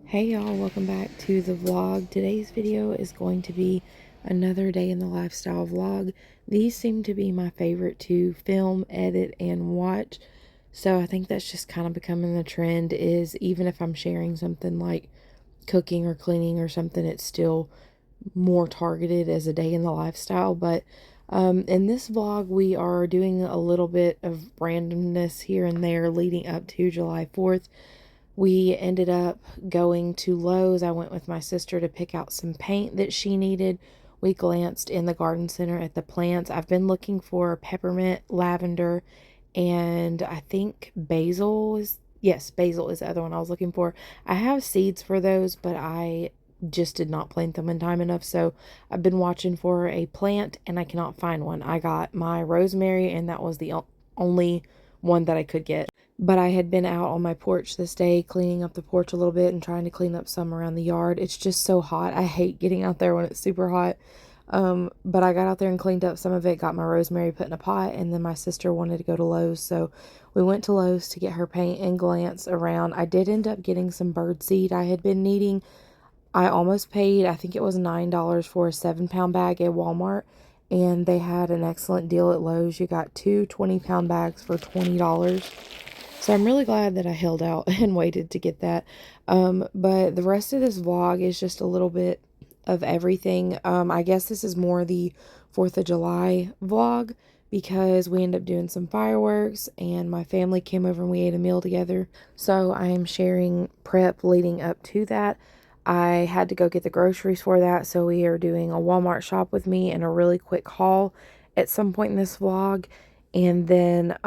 Hey y'all, welcome back to the vlog. Today's video is going to be another day in the lifestyle vlog. These seem to be my favorite to film, edit, and watch. So I think that's just kind of becoming the trend, is even if I'm sharing something like cooking or cleaning or something, it's still more targeted as a day in the lifestyle. But in this vlog, we are doing a little bit of randomness here and there leading up to July 4th. We ended up going to Lowe's. I went with my sister to pick out some paint that she needed. We glanced in the garden center at the plants. I've been looking for peppermint, lavender, and I think basil is, yes, basil is the other one I was looking for. I have seeds for those, but I just did not plant them in time enough. So I've been watching for a plant and I cannot find one. I got my rosemary and that was the only one that I could get. But I had been out on my porch this day cleaning up the porch a little bit and trying to clean up some around the yard. It's just so hot. I hate getting out there when it's super hot. But I got out there and cleaned up some of it, got my rosemary put in a pot, and then my sister wanted to go to Lowe's. So we went to Lowe's to get her paint and glance around. I did end up getting some bird seed I had been needing. I almost paid, I think it was $9 for a 7-pound bag at Walmart. And they had an excellent deal at Lowe's. You got two 20-pound bags for $20. So I'm really glad that I held out and waited to get that. But the rest of this vlog is just a little bit of everything. I guess this is more the 4th of July vlog because we ended up doing some fireworks and my family came over and we ate a meal together. So I am sharing prep leading up to that. I had to go get the groceries for that, so we are doing a Walmart shop with me and a really quick haul at some point in this vlog. And then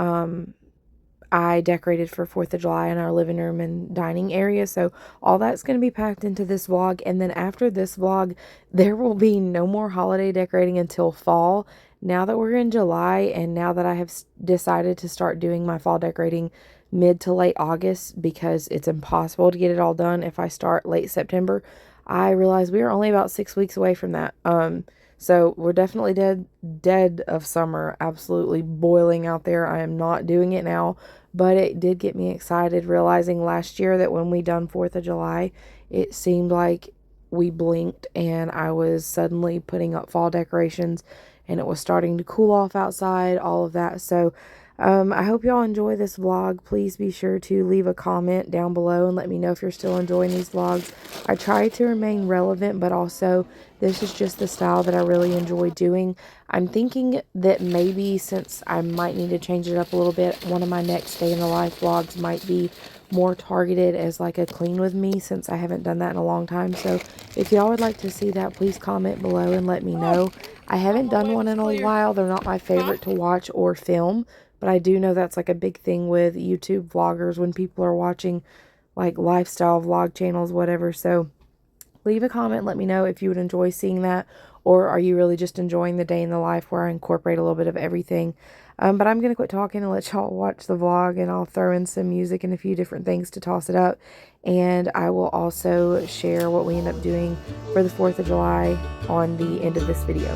I decorated for 4th of July in our living room and dining area. So all that's going to be packed into this vlog. And then after this vlog, there will be no more holiday decorating until fall. Now that we're in July and now that I have decided to start doing my fall decorating mid to late August because it's impossible to get it all done if I start late September, I realize we are only about 6 weeks away from that. So we're definitely dead of summer, absolutely boiling out there. I am not doing it now, but it did get me excited realizing last year that when we done 4th of July, it seemed like we blinked and I was suddenly putting up fall decorations and it was starting to cool off outside, all of that. So I hope y'all enjoy this vlog. Please be sure to leave a comment down below and let me know if you're still enjoying these vlogs. I try to remain relevant, but also this is just the style that I really enjoy doing. I'm thinking that maybe since I might need to change it up a little bit, one of my next day in the life vlogs might be more targeted as like a clean with me, since I haven't done that in a long time. So if y'all would like to see that, please comment below and let me know. I haven't done one in a while. They're not my favorite to watch or film, but I do know that's like a big thing with YouTube vloggers when people are watching like lifestyle vlog channels, whatever. So leave a comment, let me know if you would enjoy seeing that, or are you really just enjoying the day in the life where I incorporate a little bit of everything. But I'm going to quit talking and let y'all watch the vlog, and I'll throw in some music and a few different things to toss it up. And I will also share what we end up doing for the 4th of July on the end of this video.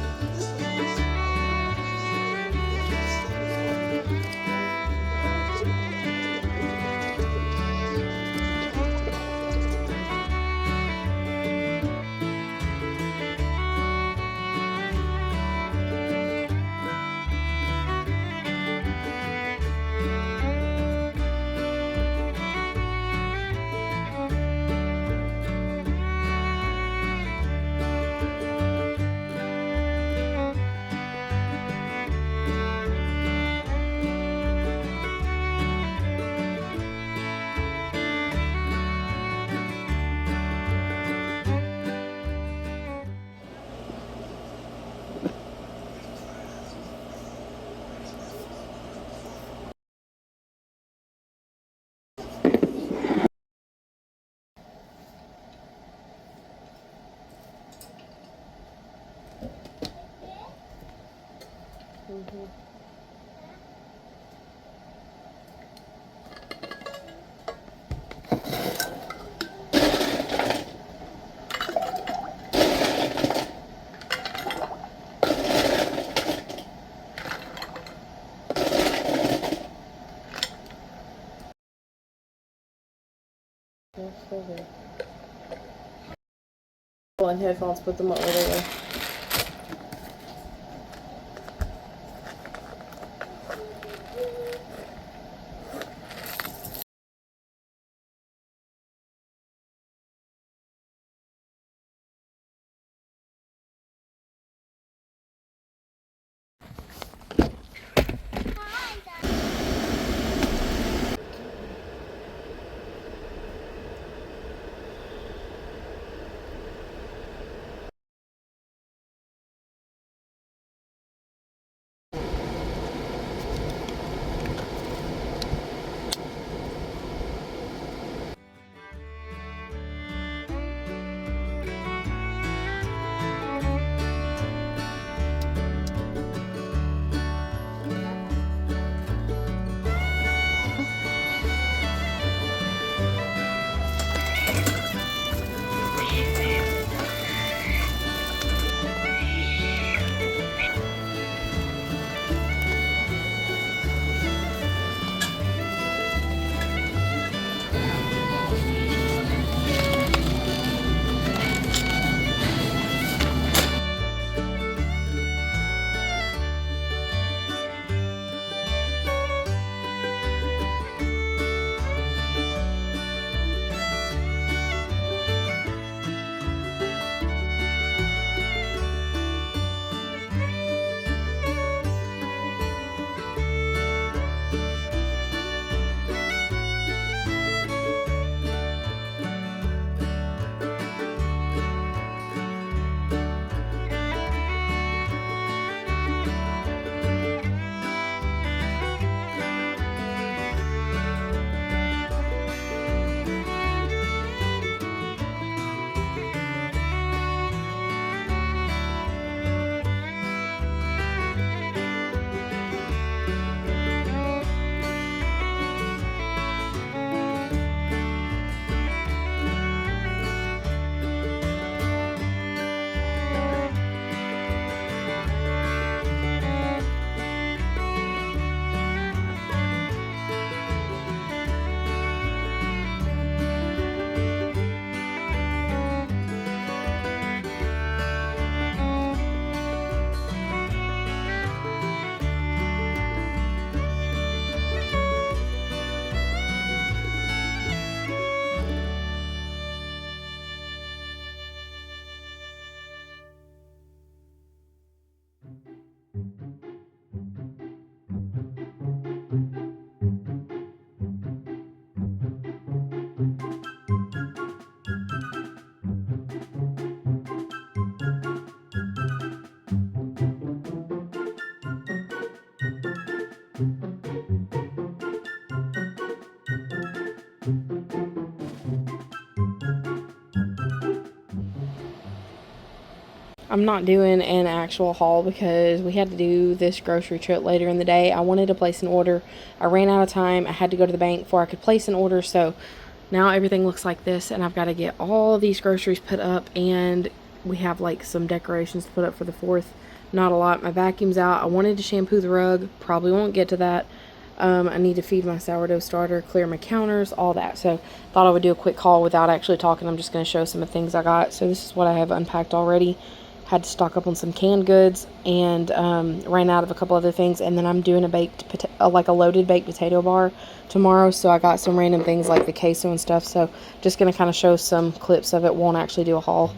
on headphones, put them up where they were. I'm not doing an actual haul because we had to do this grocery trip later in the day. I wanted to place an order. I ran out of time. I had to go to the bank before I could place an order. So now everything looks like this, and I've got to get all these groceries put up, and we have like some decorations to put up for the 4th. Not a lot. My vacuum's out. I wanted to shampoo the rug. Probably won't get to that. I need to feed my sourdough starter, clear my counters, all that. So thought I would do a quick haul without actually talking. I'm just going to show some of the things I got. So this is what I have unpacked already. Had to stock up on some canned goods and ran out of a couple other things. And then I'm doing like a loaded baked potato bar tomorrow. So I got some random things like the queso and stuff. So just going to kind of show some clips of it. Won't actually do a haul.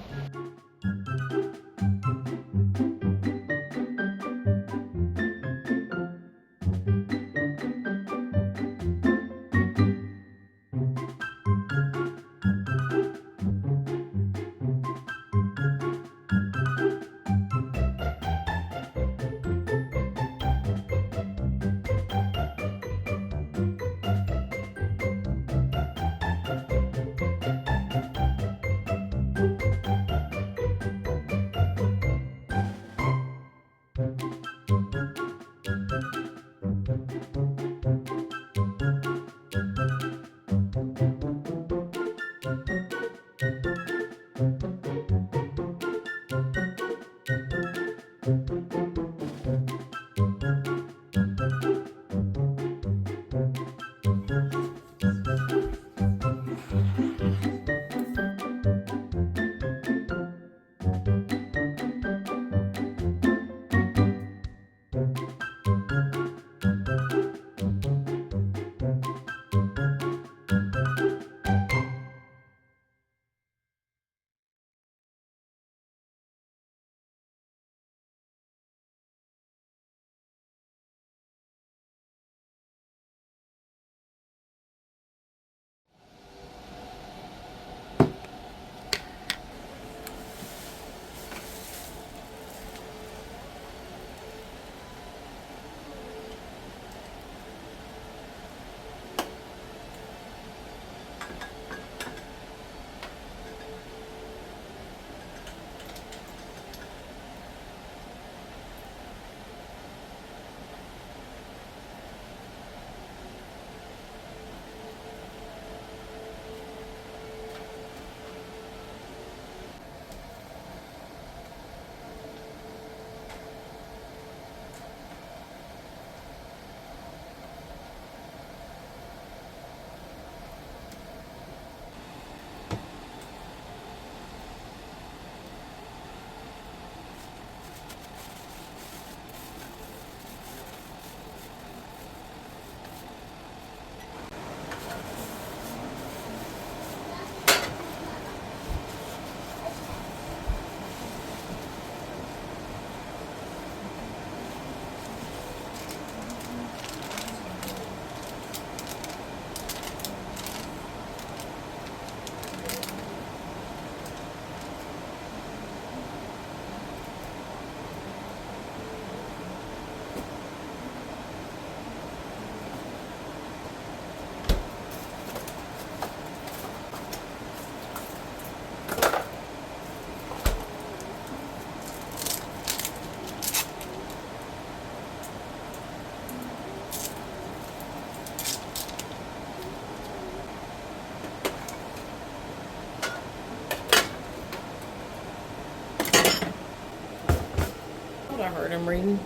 part I'm reading.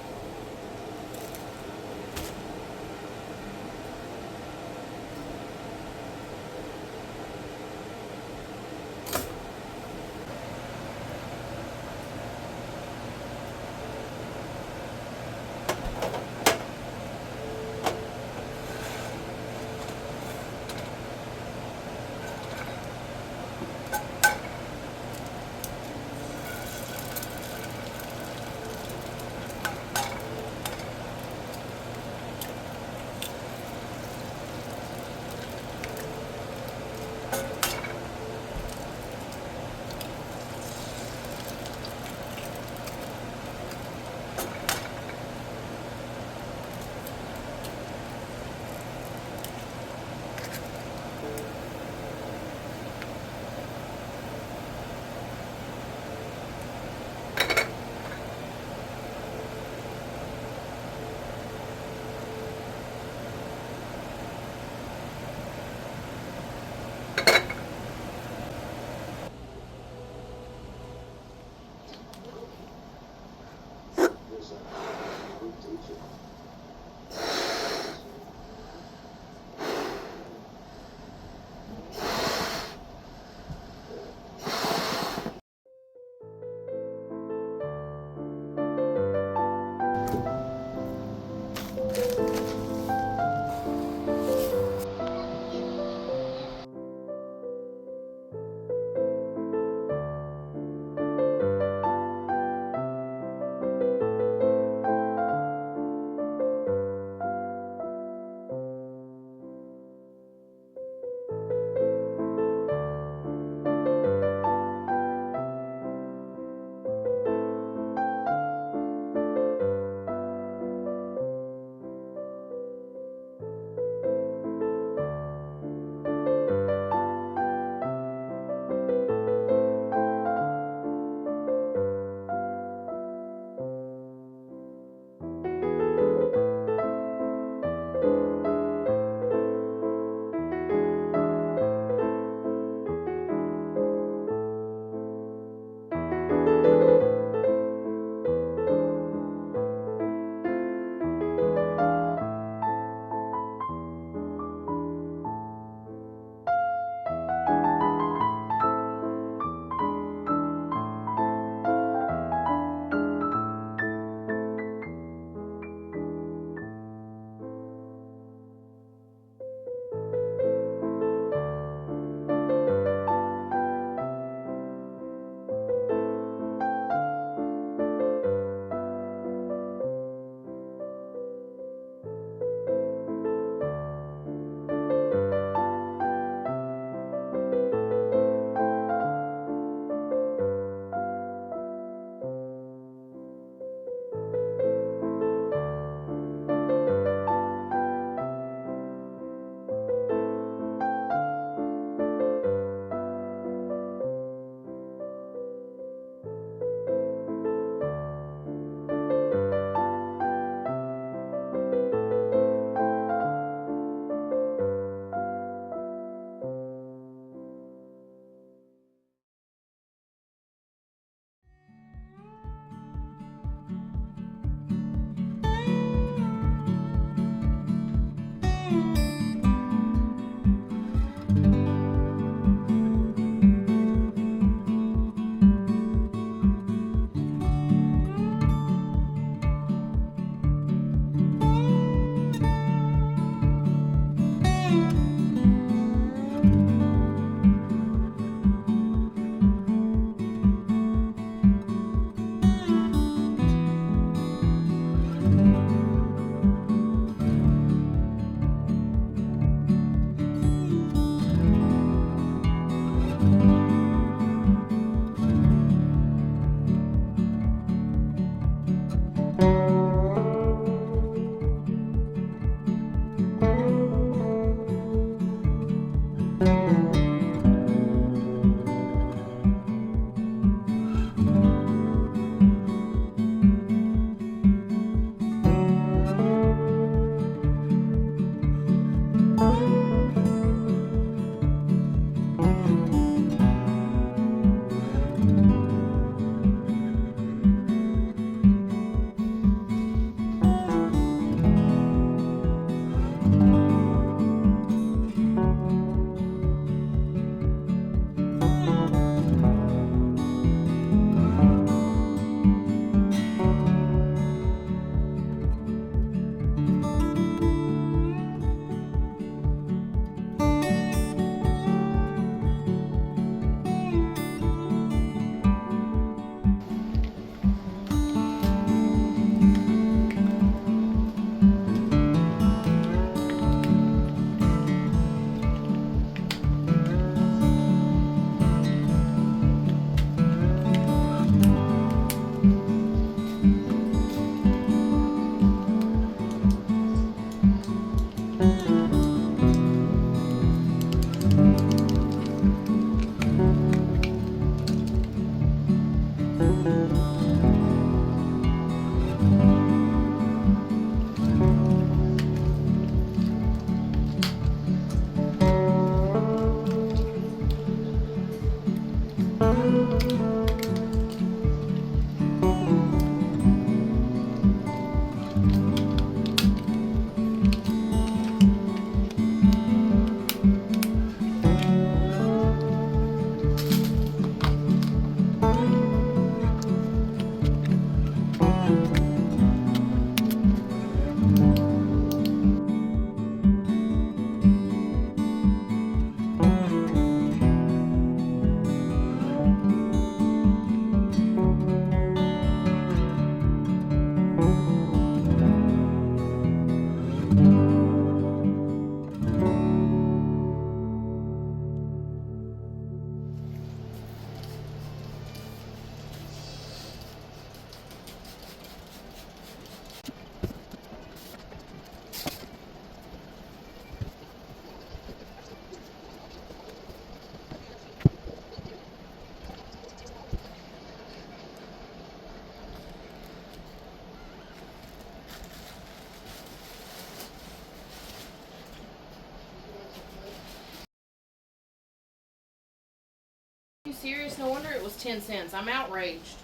Are you serious? No wonder it was 10 cents. I'm outraged.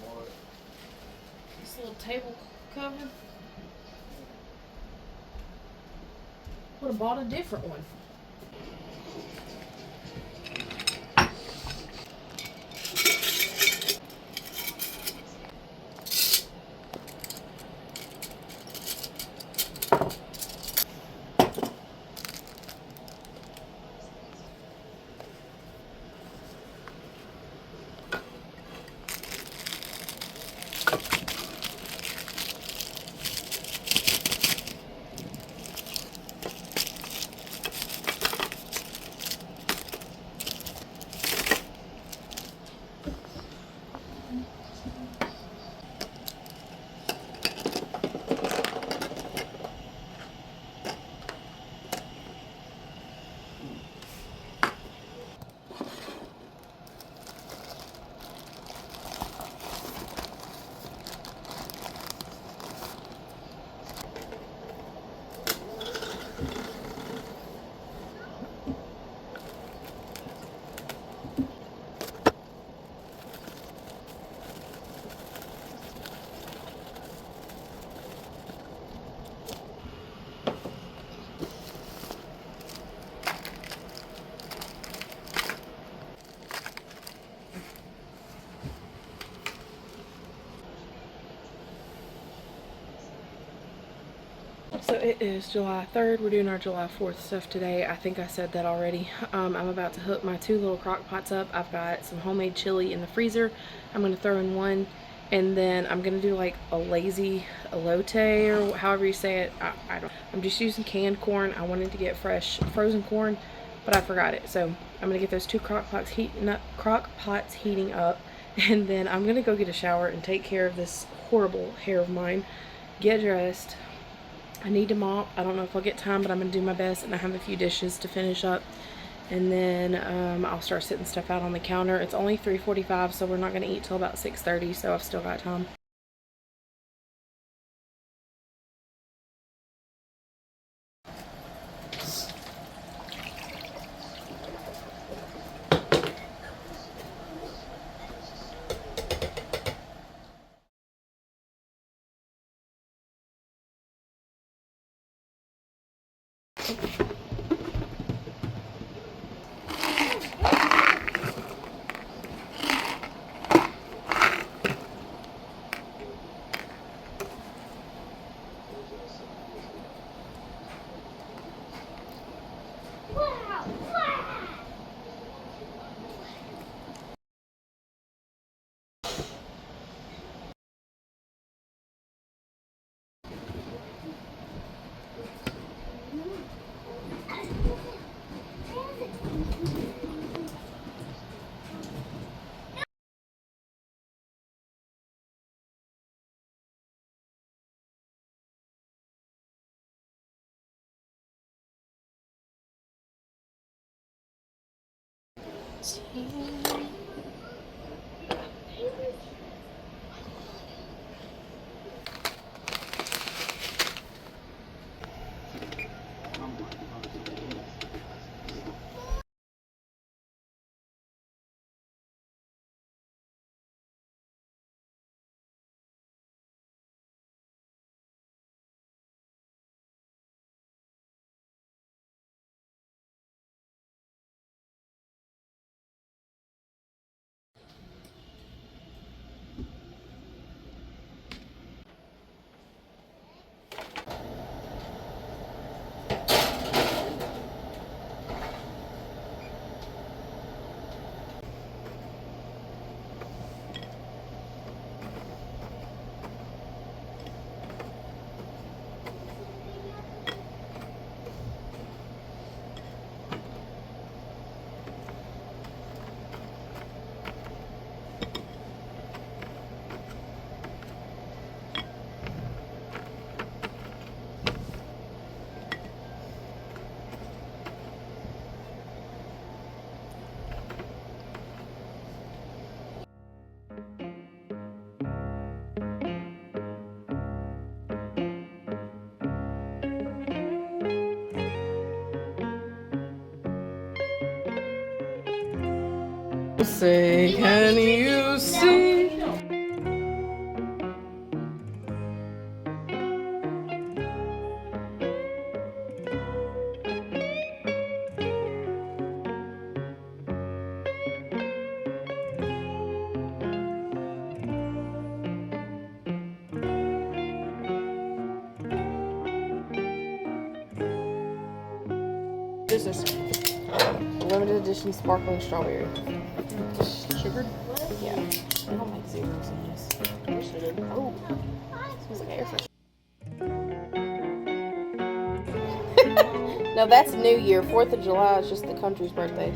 What? This little table cover. Would have bought a different one. So it is July 3rd. We're doing our July 4th stuff today. I think I said that already. I'm about to hook my 2 little crock pots up. I've got some homemade chili in the freezer. I'm going to throw in one, and then I'm going to do like a lazy elote, or however you say it. I don't. I'm just using canned corn. I wanted to get fresh frozen corn, but I forgot it. So I'm going to get those 2 crock pots heating up, and then I'm going to go get a shower and take care of this horrible hair of mine. Get dressed. I need to mop. I don't know if I'll get time, but I'm going to do my best, and I have a few dishes to finish up. And then I'll start sitting stuff out on the counter. It's only 3:45, so we're not going to eat till about 6:30, so I've still got time. Say, can you see? This is limited edition sparkling strawberry. Sugar? Yeah. I don't like 0%. Oh, smells like air freshener. No, that's New Year. 4th of July is just the country's birthday.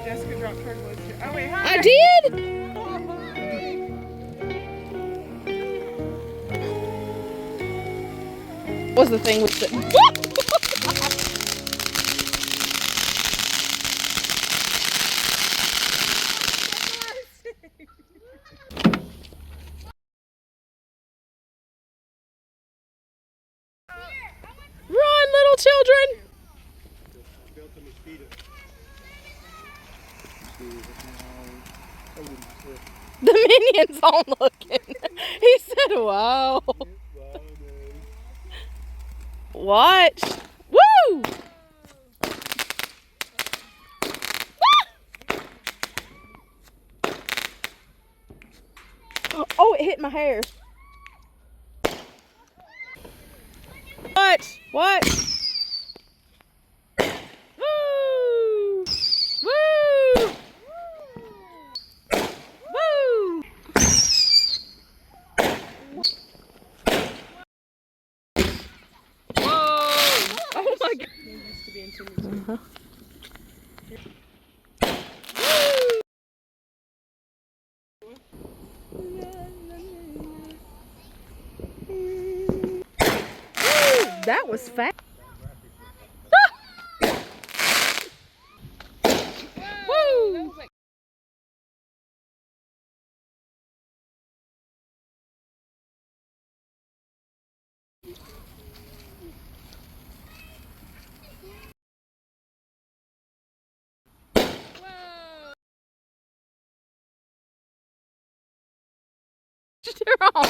Jessica dropped her list. Oh wait, hi. I did? What's the thing with the... Run, little children! The minion's on looking. He said, wow. Watch. Woo! Oh, it hit my hair. Watch. Watch. Woo! Woo! Woo! Whoa! Oh my God. Used to be in Timmy. That was fast. They're wrong.